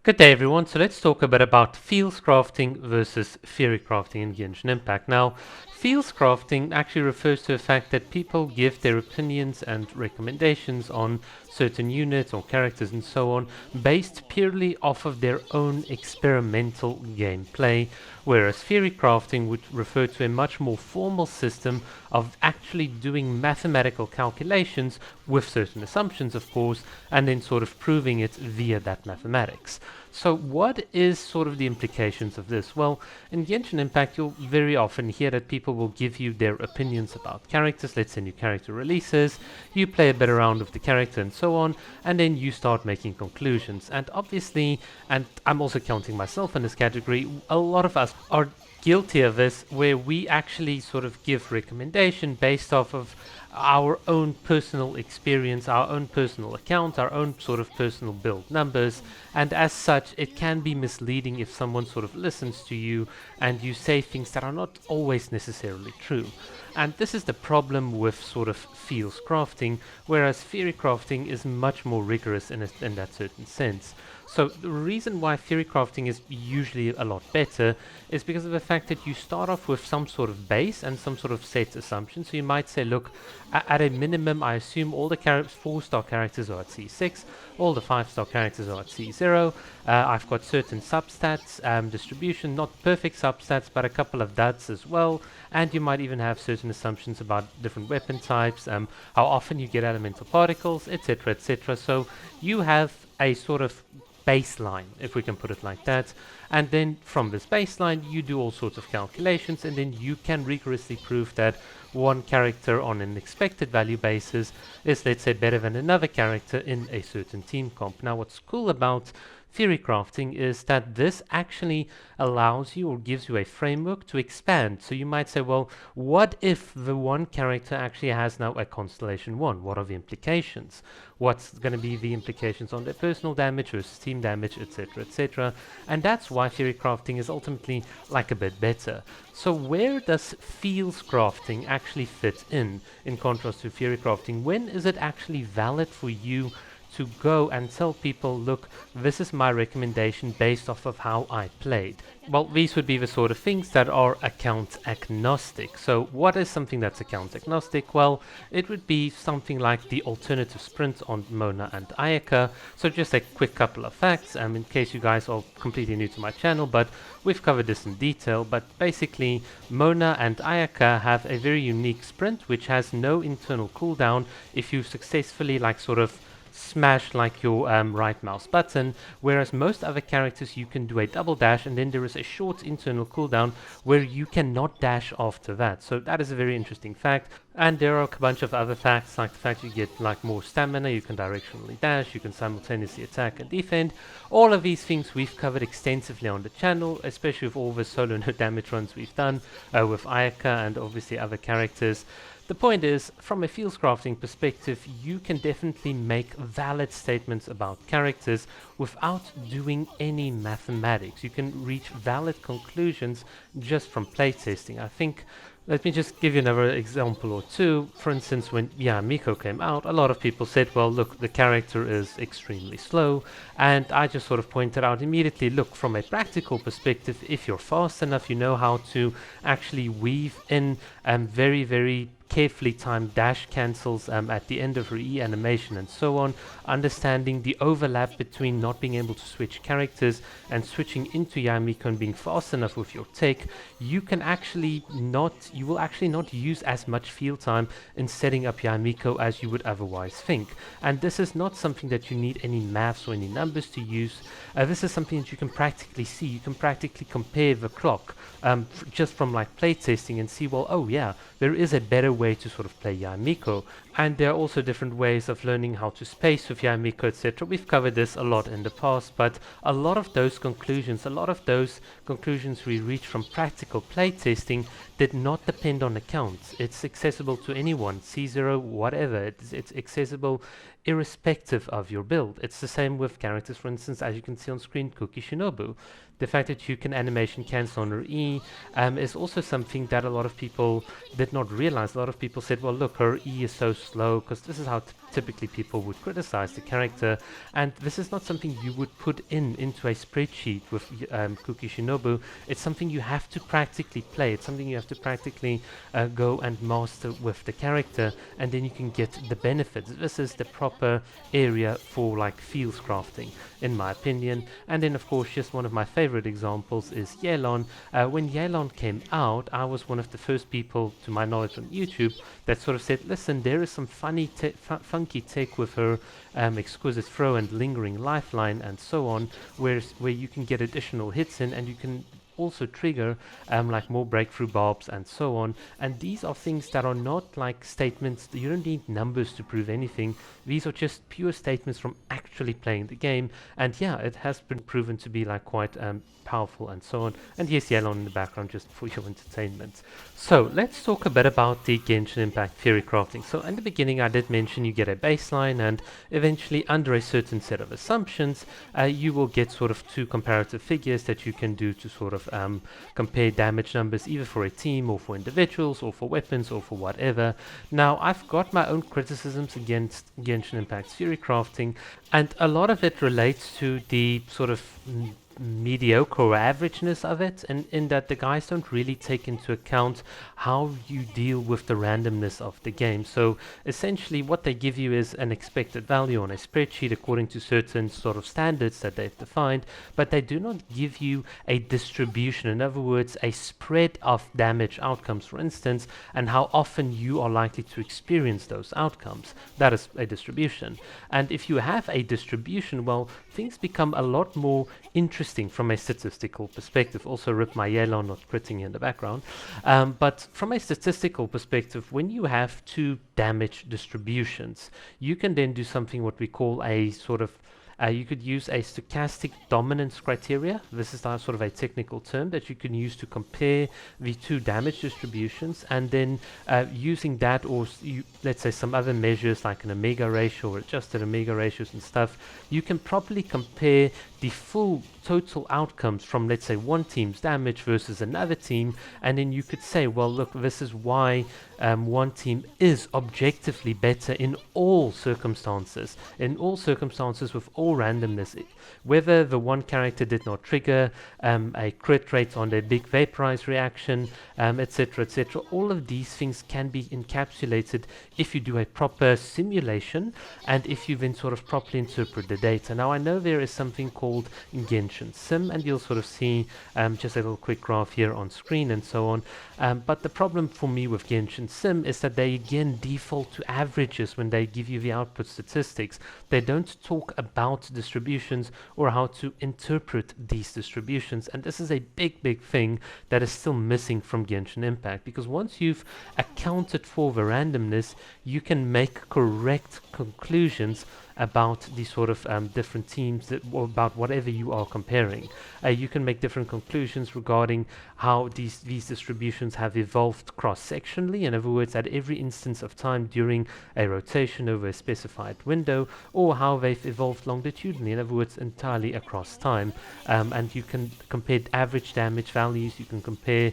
Good day everyone, so let's talk a bit about fields crafting versus theory crafting in Genshin Impact. Now, fields crafting actually refers to the fact that people give their opinions and recommendations on certain units or characters and so on based purely off of their own experimental gameplay, whereas theory crafting would refer to a much more formal system of actually doing mathematical calculations with certain assumptions, of course, and then sort of proving it via that mathematics. So what is sort of the implications of this? Well, in Genshin Impact, you'll very often hear that people will give you their opinions about characters. Let's say new character releases, you play a bit around with the character and so on, and then you start making conclusions. And obviously, and I'm also counting myself in this category, a lot of us are guilty of this, where we actually sort of give recommendation based off of our own personal experience, our own personal account, our own sort of personal build numbers, and as such it can be misleading if someone sort of listens to you and you say things that are not always necessarily true. And this is the problem with sort of fields crafting, whereas theory crafting is much more rigorous in that certain sense. So the reason why theory crafting is usually a lot better is because of the fact that you start off with some sort of base and some sort of set assumption. So you might say, look, at a minimum, I assume all the 4-star characters are at C6, all the 5-star characters are at C0. I've got certain substats, distribution, not perfect substats, but a couple of duds as well. And you might even have certain assumptions about different weapon types, how often you get elemental particles, etc., etc. So you have a sort of baseline, if we can put it like that, and then from this baseline you do all sorts of calculations, and then you can rigorously prove that one character on an expected value basis is, let's say, better than another character in a certain team comp. Now what's cool about theory crafting is that this actually allows you or gives you a framework to expand. So you might say, well, what if the one character actually has now a constellation 1? What are the implications? What's going to be the implications on their personal damage versus team damage, etc., etc.? And that's why theory crafting is ultimately like a bit better. So where does fields crafting actually fit in contrast to theory crafting? When is it actually valid for you to go and tell people, look, this is my recommendation based off of how I played? Well, these would be the sort of things that are account agnostic. So what is something that's account agnostic? Well, it would be something like the alternative sprint on Mona and Ayaka. So just a quick couple of facts, in case you guys are completely new to my channel, but we've covered this in detail. But basically, Mona and Ayaka have a very unique sprint, which has no internal cooldown if you successfully sort of smash your right mouse button, whereas most other characters you can do a double dash and then there is a short internal cooldown where you cannot dash after that. So that is a very interesting fact. And there are a bunch of other facts, like the fact you get more stamina, you can directionally dash, you can simultaneously attack and defend. All of these things we've covered extensively on the channel, especially with all the solo no damage runs we've done with Ayaka and obviously other characters. The point is, from a fields crafting perspective, you can definitely make valid statements about characters without doing any mathematics. You can reach valid conclusions just from playtesting. I think, let me just give you another example or two. For instance, when Miko came out, a lot of people said, well, look, the character is extremely slow. And I just sort of pointed out immediately, look, from a practical perspective, if you're fast enough, you know how to actually weave in very, very carefully timed dash cancels at the end of her E animation and so on, understanding the overlap between not being able to switch characters and switching into Yamiko and being fast enough with your tech, you will actually not use as much field time in setting up Yamiko as you would otherwise think. And this is not something that you need any maths or any numbers to use. This is something that you can practically see. You can practically compare the clock just from playtesting and see, well, oh yeah, there is a better way to sort of play Yamiko. And there are also different ways of learning how to space with Yamiko, etc. We've covered this a lot in the past, but a lot of those conclusions we reach from practical playtesting did not depend on accounts. It's accessible to anyone, C0, whatever. It's accessible irrespective of your build. It's the same with characters, for instance, as you can see on screen, Cookie Shinobu. The fact that you can animation cancel on her E is also something that a lot of people did not realize. A lot of people said, well, look, her E is so slow, because this is how typically people would criticize the character, and this is not something you would put into a spreadsheet with Cookie Shinobu. It's something you have to practically play. It's something you have to practically go and master with the character, and then you can get the benefits. This is the proper area for like feels crafting, in my opinion. And then of course, just one of my favorite examples is Yelan. When Yelan came out, I was one of the first people, to my knowledge, on YouTube that sort of said, listen, there is some funny funky tech with her exquisite throw and lingering lifeline and so on, where you can get additional hits in, and you can also trigger like more breakthrough barbs and so on. And these are things that are not like statements. You don't need numbers to prove anything. These are just pure statements from actually playing the game. And yeah, it has been proven to be like quite powerful and so on. And yes, Yelan in the background just for your entertainment. So let's talk a bit about the Genshin Impact theory crafting. So in the beginning I did mention you get a baseline, and eventually under a certain set of assumptions you will get sort of two comparative figures that you can do to sort of compare damage numbers, either for a team or for individuals or for weapons or for whatever. Now I've got my own criticisms against Genshin Impact theory crafting, and a lot of it relates to the sort of mediocre or averageness of it, and in that the guys don't really take into account how you deal with the randomness of the game. So essentially what they give you is an expected value on a spreadsheet according to certain sort of standards that they've defined, but they do not give you a distribution, in other words a spread of damage outcomes, for instance, and how often you are likely to experience those outcomes. That is a distribution. And if you have a distribution, well, things become a lot more interesting from a statistical perspective. Also, rip my Yelan not critting in the background. But from a statistical perspective, when you have two damage distributions, you can then do something what we call a sort of you could use a stochastic dominance criteria. This is sort of a technical term that you can use to compare the two damage distributions, and then using that, or let's say some other measures like an omega ratio or adjusted omega ratios and stuff, you can properly compare the full total outcomes from, let's say, one team's damage versus another team, and then you could say, well, look, this is why one team is objectively better in all circumstances with all randomness, whether the one character did not trigger a crit rate on their big vaporize reaction, etc, etc. All of these things can be encapsulated if you do a proper simulation, and if you then sort of properly interpret the data. Now I know there is something called Genshin Sim, and you'll sort of see just a little quick graph here on screen and so on, but the problem for me with Genshin Sim is that they again default to averages when they give you the output statistics. They don't talk about distributions or how to interpret these distributions, and this is a big thing that is still missing from Genshin Impact, because once you've accounted for the randomness, you can make correct conclusions about the sort of different teams or about whatever you are comparing. You can make different conclusions regarding how these distributions have evolved cross-sectionally, in other words at every instance of time during a rotation over a specified window, or how they've evolved longitudinally, in other words entirely across time. And you can compare average damage values, you can compare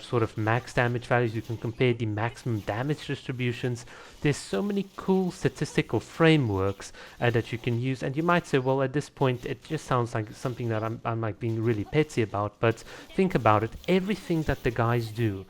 sort of max damage values, you can compare the maximum damage distributions. There's so many cool statistical frameworks that you can use, and you might say, well, at this point it just sounds like something that I'm like being really petty about, but think about it. Everything that the guys do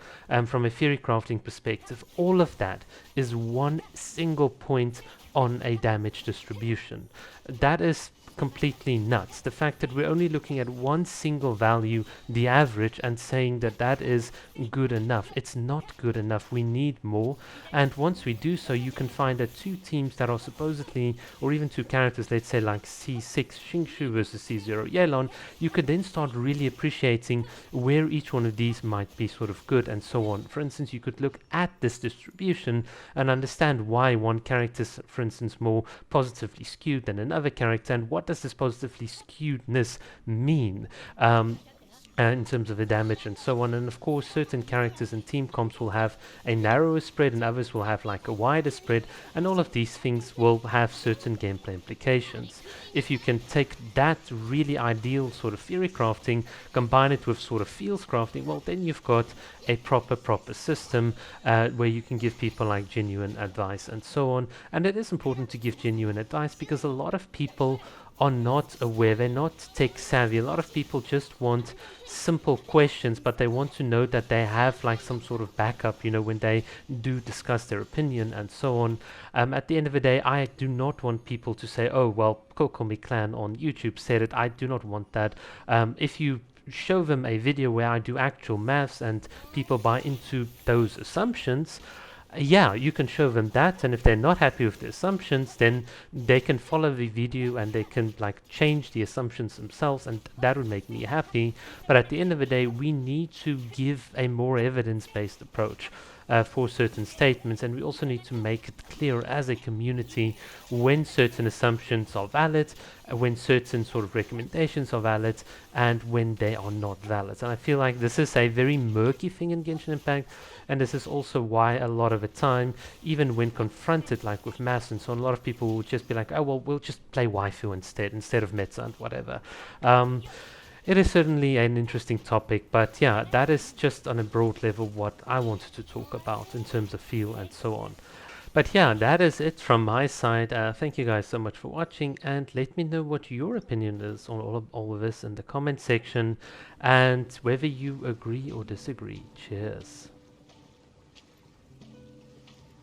from a theory crafting perspective, all of that is one single point on a damage distribution. That is completely nuts. The fact that we're only looking at one single value, the average, and saying that that is good enough. It's not good enough. We need more. And once we do so, you can find that two teams that are supposedly, or even two characters, let's say like C6 Xingshu versus C0 Yelan, you could then start really appreciating where each one of these might be sort of good and so on. For instance, you could look at this distribution and understand why one character is, for instance, more positively skewed than another character, and what does this positively skewedness mean. in terms of the damage and so on. And of course, certain characters and team comps will have a narrower spread and others will have like a wider spread, and all of these things will have certain gameplay implications. If you can take that really ideal sort of theory crafting, combine it with sort of fields crafting, well, then you've got a proper system where you can give people like genuine advice and so on. And it is important to give genuine advice because a lot of people are not aware, they're not tech savvy. A lot of people just want simple questions, but they want to know that they have like some sort of backup, you know, when they do discuss their opinion and so on. At the end of the day, I do not want people to say, oh, well, Kokomi Clan on YouTube said it. I do not want that. If you show them a video where I do actual maths and people buy into those assumptions, yeah, you can show them that, and if they're not happy with the assumptions, then they can follow the video and they can like change the assumptions themselves, and that would make me happy. But at the end of the day, we need to give a more evidence-based approach for certain statements, and we also need to make it clear as a community when certain assumptions are valid, when certain sort of recommendations are valid, and when they are not valid. And I feel like this is a very murky thing in Genshin Impact, and this is also why a lot of the time, even when confronted like with maths and so on, a lot of people will just be like, oh well, we'll just play waifu instead of meta and whatever. It is certainly an interesting topic, but yeah, that is just on a broad level what I wanted to talk about in terms of feel and so on. But yeah, that is it from my side. Thank you guys so much for watching, and let me know what your opinion is on all of this in the comment section, and whether you agree or disagree. Cheers.